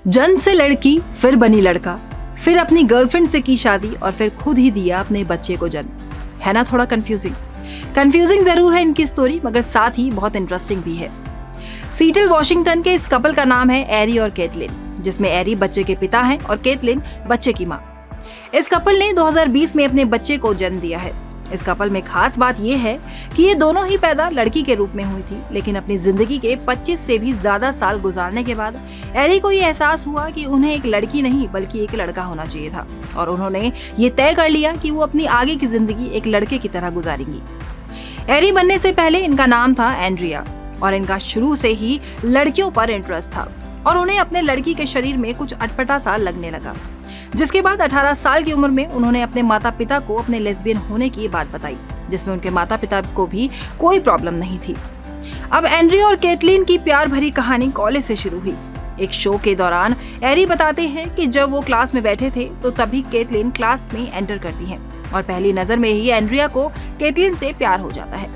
जन्म से लड़की, फिर बनी लड़का, फिर अपनी गर्लफ्रेंड से की शादी और फिर खुद ही दिया अपने बच्चे को जन्म। है ना थोड़ा कंफ्यूजिंग जरूर है इनकी स्टोरी, मगर साथ ही बहुत इंटरेस्टिंग भी है। सीटल वॉशिंगटन के इस कपल का नाम है एरी और कैटलिन, जिसमें एरी बच्चे के पिता हैं और कैटलिन बच्चे की माँ। इस कपल ने 2020 में अपने बच्चे को जन्म दिया है। इस कपल में खास बात यह है कि ये दोनों ही पैदा लड़की के रूप में हुई थी, लेकिन अपनी जिंदगी के 25 से भी ज्यादा साल गुजारने के बाद एरी को ये एहसास हुआ कि उन्हें एक लड़की नहीं बल्कि एक लड़का होना चाहिए था, और उन्होंने ये तय कर लिया कि वो अपनी आगे की जिंदगी एक लड़के की तरह गुजारेंगी। एरी बनने से पहले इनका नाम था एंड्रिया, और इनका शुरू से ही लड़कियों पर इंटरेस्ट था और उन्हें अपने लड़की के शरीर में कुछ अटपटा सा लगने लगा, जिसके बाद 18 साल की उम्र में उन्होंने अपने माता पिता को अपने लेस्बियन होने की बात बताई, जिसमें उनके माता पिता को भी कोई प्रॉब्लम नहीं थी। अब एंड्रिया और कैटलिन की प्यार भरी कहानी कॉलेज से शुरू हुई। एक शो के दौरान एरी बताते हैं कि जब वो क्लास में बैठे थे तो तभी कैटलिन क्लास में एंटर करती हैं और पहली नजर में ही एंड्रिया को कैटलिन से प्यार हो जाता है।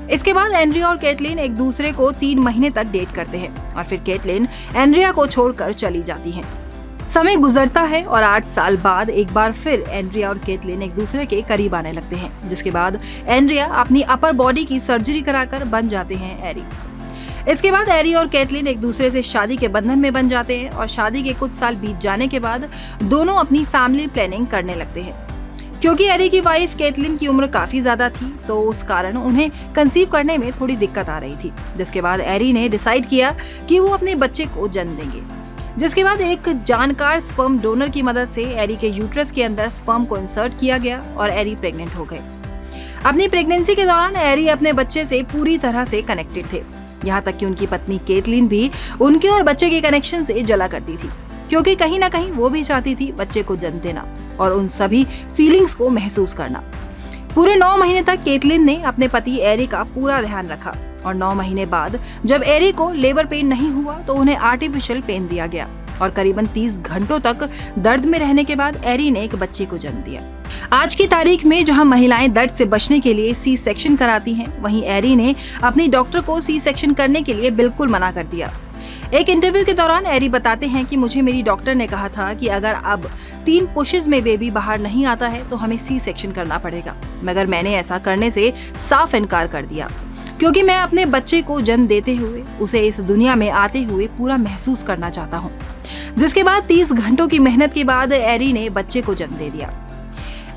इसके बाद एंड्रिया और कैटलिन एक दूसरे को 3 महीने तक डेट करते हैं और फिर कैटलिन एंड्रिया को छोड़कर चली जाती हैं। समय गुजरता है और 8 साल बाद एक बार फिर एंड्रिया और कैटलिन एक दूसरे के करीब आने लगते हैं, जिसके बाद एंड्रिया अपनी अपर बॉडी की सर्जरी कराकर बन जाते हैं एरी। इसके बाद एरी और कैटलिन एक दूसरे से शादी के बंधन में बन जाते हैं और शादी के कुछ साल बीत जाने के बाद दोनों अपनी फैमिली प्लानिंग करने लगते हैं। क्योंकि एरी की वाइफ कैटलिन की उम्र काफी ज्यादा थी, तो उस कारण उन्हें कंसीव करने में थोड़ी दिक्कत आ रही थी, जिसके बाद एरी ने डिसाइड किया कि वो अपने बच्चे को जन्म देंगे। जिसके बाद एक जानकार स्पर्म डोनर की मदद से एरी के यूट्रस के अंदर स्पर्म को इंसर्ट किया गया और एरी प्रेग्नेंट हो गए। अपनी प्रेगनेंसी के दौरान एरी अपने बच्चे से पूरी तरह से कनेक्टेड थे, यहाँ तक कि उनकी पत्नी कैटलिन भी उनके और बच्चे के कनेक्शन से जला करती थी, क्योंकि कहीं ना कहीं वो भी चाहती थी बच्चे को जन्म देना और उन सभी फीलिंग्स को महसूस करना। पूरे 9 महीने तक कैटलिन ने अपने पति एरी का पूरा ध्यान रखा और 9 महीने बाद जब एरी को लेबर पेन नहीं हुआ तो उन्हें आर्टिफिशियल पेन दिया गया और करीबन 30 घंटों तक दर्द में रहने के बाद एरी ने एक बच्चे को जन्म दिया। आज की तारीख में जहां महिलाएं दर्द से बचने के लिए सी सेक्शन कराती हैं, वहीं एरी ने अपनी डॉक्टर को सी सेक्शन करने के लिए बिल्कुल मना कर दिया। एक इंटरव्यू के दौरान एरी बताते हैं कि मुझे मेरी डॉक्टर ने कहा था कि अगर अब 3 पुशेस में बेबी बाहर नहीं आता है तो हमें सी सेक्शन करना पड़ेगा, मगर मैंने ऐसा करने से साफ इनकार कर दिया, क्योंकि मैं अपने बच्चे को जन्म देते हुए उसे इस दुनिया में आते हुए पूरा महसूस करना चाहता हूँ। जिसके बाद 30 घंटों की मेहनत के बाद एरी ने बच्चे को जन्म दे दिया।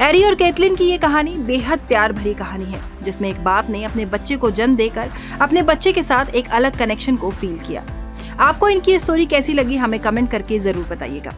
एरी और कैटलिन की ये कहानी बेहद प्यार भरी कहानी है, जिसमें एक बाप ने अपने बच्चे को जन्म देकर अपने बच्चे के साथ एक अलग कनेक्शन को फील किया। आपको इनकी स्टोरी कैसी लगी हमें कमेंट करके जरूर बताइएगा।